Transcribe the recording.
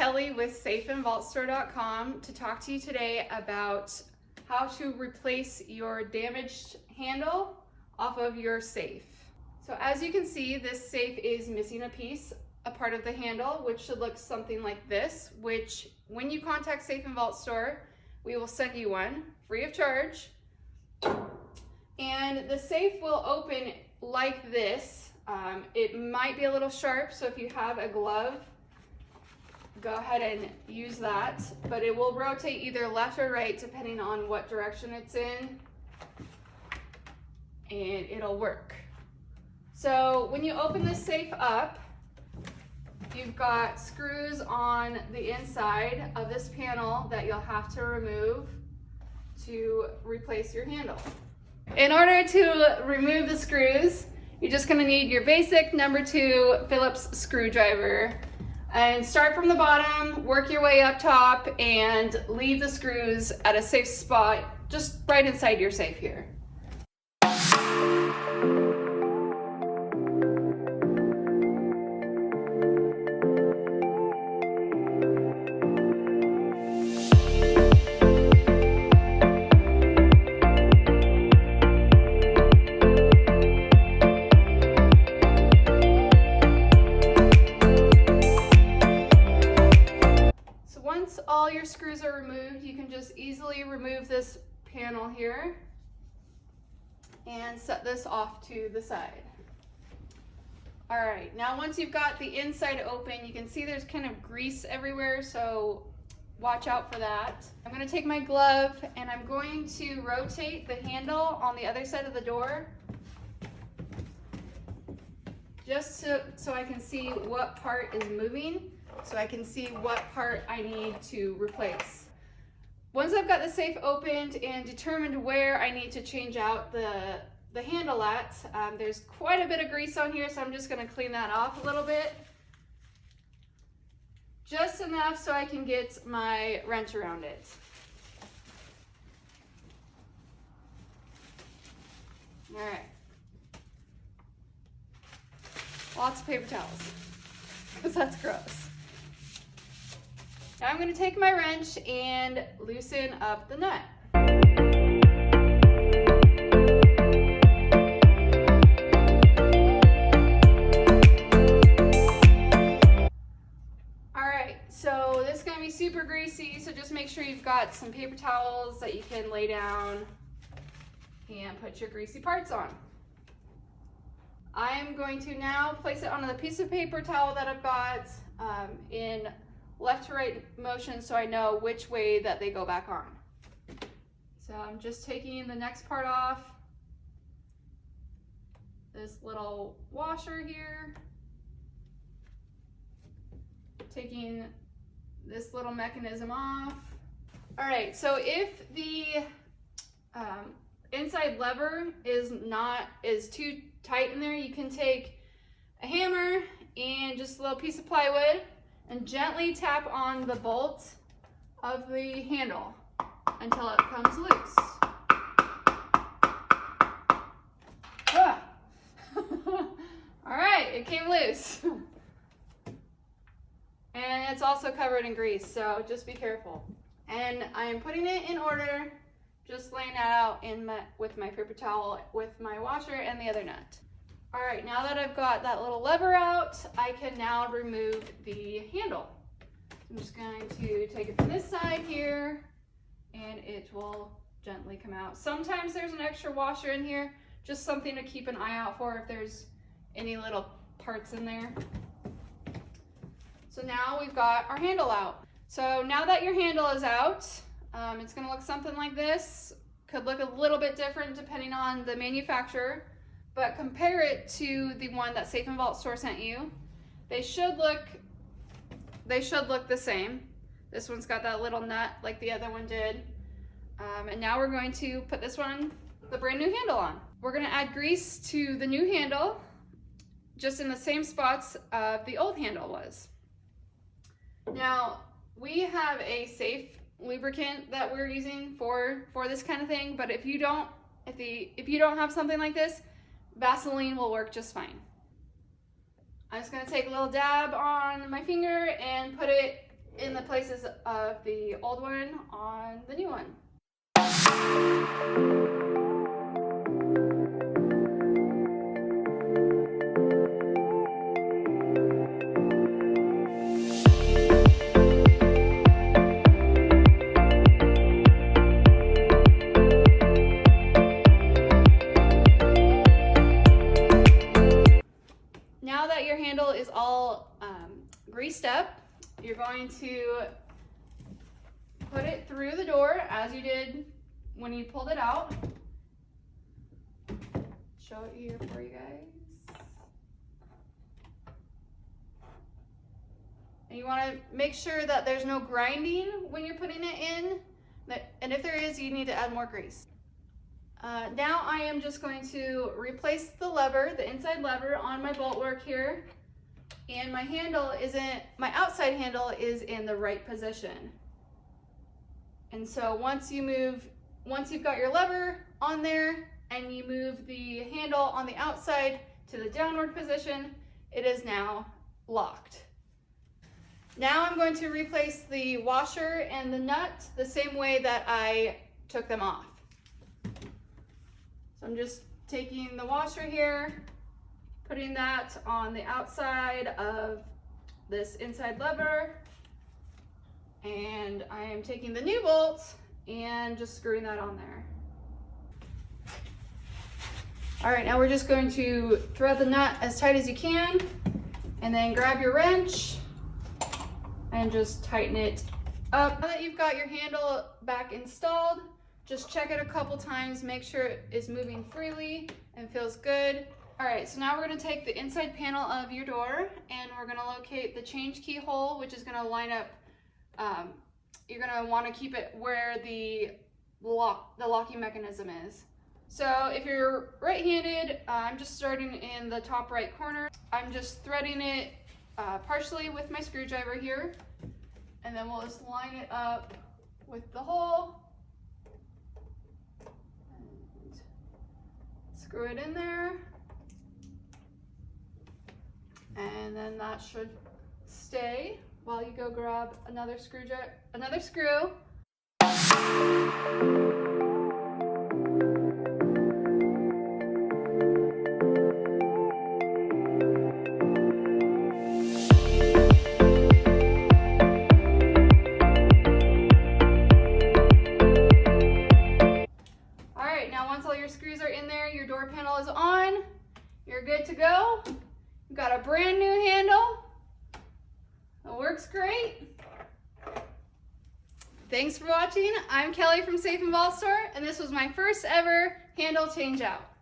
Kelly with safeandvaultstore.com to talk to you today about how to replace your damaged handle off of your safe. So as you can see, this safe is missing a part of the handle, which should look something like this, which when you contact Safe and Vault Store, we will send you one free of charge. And the safe will open like this. It might be a little sharp, so if you have a glove, go ahead and use that, but it will rotate either left or right depending on what direction it's in, and it'll work. So when you open this safe up, you've got screws on the inside of this panel that you'll have to remove to replace your handle. In order to remove the screws, you're just going to need your basic number 2 Phillips screwdriver. And start from the bottom, work your way up top, and leave the screws at a safe spot, just right inside your safe here. Once all your screws are removed, you can just easily remove this panel here and set this off to the side. All right, now once you've got the inside open, you can see there's kind of grease everywhere, so watch out for that. I'm going to take my glove and I'm going to rotate the handle on the other side of the door just so I can see what part is moving, so I can see what part I need to replace. Once I've got the safe opened and determined where I need to change out the handle at, there's quite a bit of grease on here, so I'm just going to clean that off a little bit. Just enough so I can get my wrench around it. All right. Lots of paper towels, because that's gross. Now I'm going to take my wrench and loosen up the nut. Alright, so this is going to be super greasy, so just make sure you've got some paper towels that you can lay down and put your greasy parts on. I am going to now place it on the piece of paper towel that I've got in left to right motion, so I know which way that they go back on. So I'm just taking the next part off, this little washer here, taking this little mechanism off. All right, so if the inside lever is too tight in there, you can take a hammer and just a little piece of plywood and gently tap on the bolt of the handle until it comes loose. All right, it came loose. And it's also covered in grease, so just be careful. And I am putting it in order, just laying it out with my paper towel with my washer and the other nut. All right, now that I've got that little lever out, I can now remove the handle. I'm just going to take it from this side here, and it will gently come out. Sometimes there's an extra washer in here, just something to keep an eye out for if there's any little parts in there. So now we've got our handle out. So now that your handle is out, it's gonna look something like this. Could look a little bit different depending on the manufacturer, but compare it to the one that Safe and Vault Store sent you. They should look the same. This one's got that little nut like the other one did. And now we're going to put this one, the brand new handle on. We're gonna add grease to the new handle, just in the same spots the old handle was. Now, we have a safe lubricant that we're using for this kind of thing, but if you don't have something like this, Vaseline will work just fine. I'm just gonna take a little dab on my finger and put it in the places of the old one on the new one. Now that your handle is all greased up, you're going to put it through the door as you did when you pulled it out. Show it here for you guys. And you want to make sure that there's no grinding when you're putting it in, and if there is, you need to add more grease. Now I am just going to replace the lever, the inside lever on my bolt work here, and my outside handle is in the right position. And so once you've got your lever on there and you move the handle on the outside to the downward position, it is now locked. Now I'm going to replace the washer and the nut the same way that I took them off. So I'm just taking the washer here, putting that on the outside of this inside lever, and I am taking the new bolt and just screwing that on there. All right, now we're just going to thread the nut as tight as you can, and then grab your wrench and just tighten it up. Now that you've got your handle back installed, just check it a couple times, make sure it is moving freely and feels good. All right, so now we're gonna take the inside panel of your door and we're gonna locate the change key hole, which is gonna line up, you're gonna wanna keep it where the locking mechanism is. So if you're right-handed, I'm just starting in the top right corner. I'm just threading it partially with my screwdriver here, and then we'll just line it up with the hole. And screw it in there. And then that should stay while you go grab another screw. All right, now once all your screws are in there, your door panel is on, you're good to go. You've got a brand new handle. It works great. Thanks for watching. I'm Kelly from Safe and Ball Store, and this was my first ever handle change out.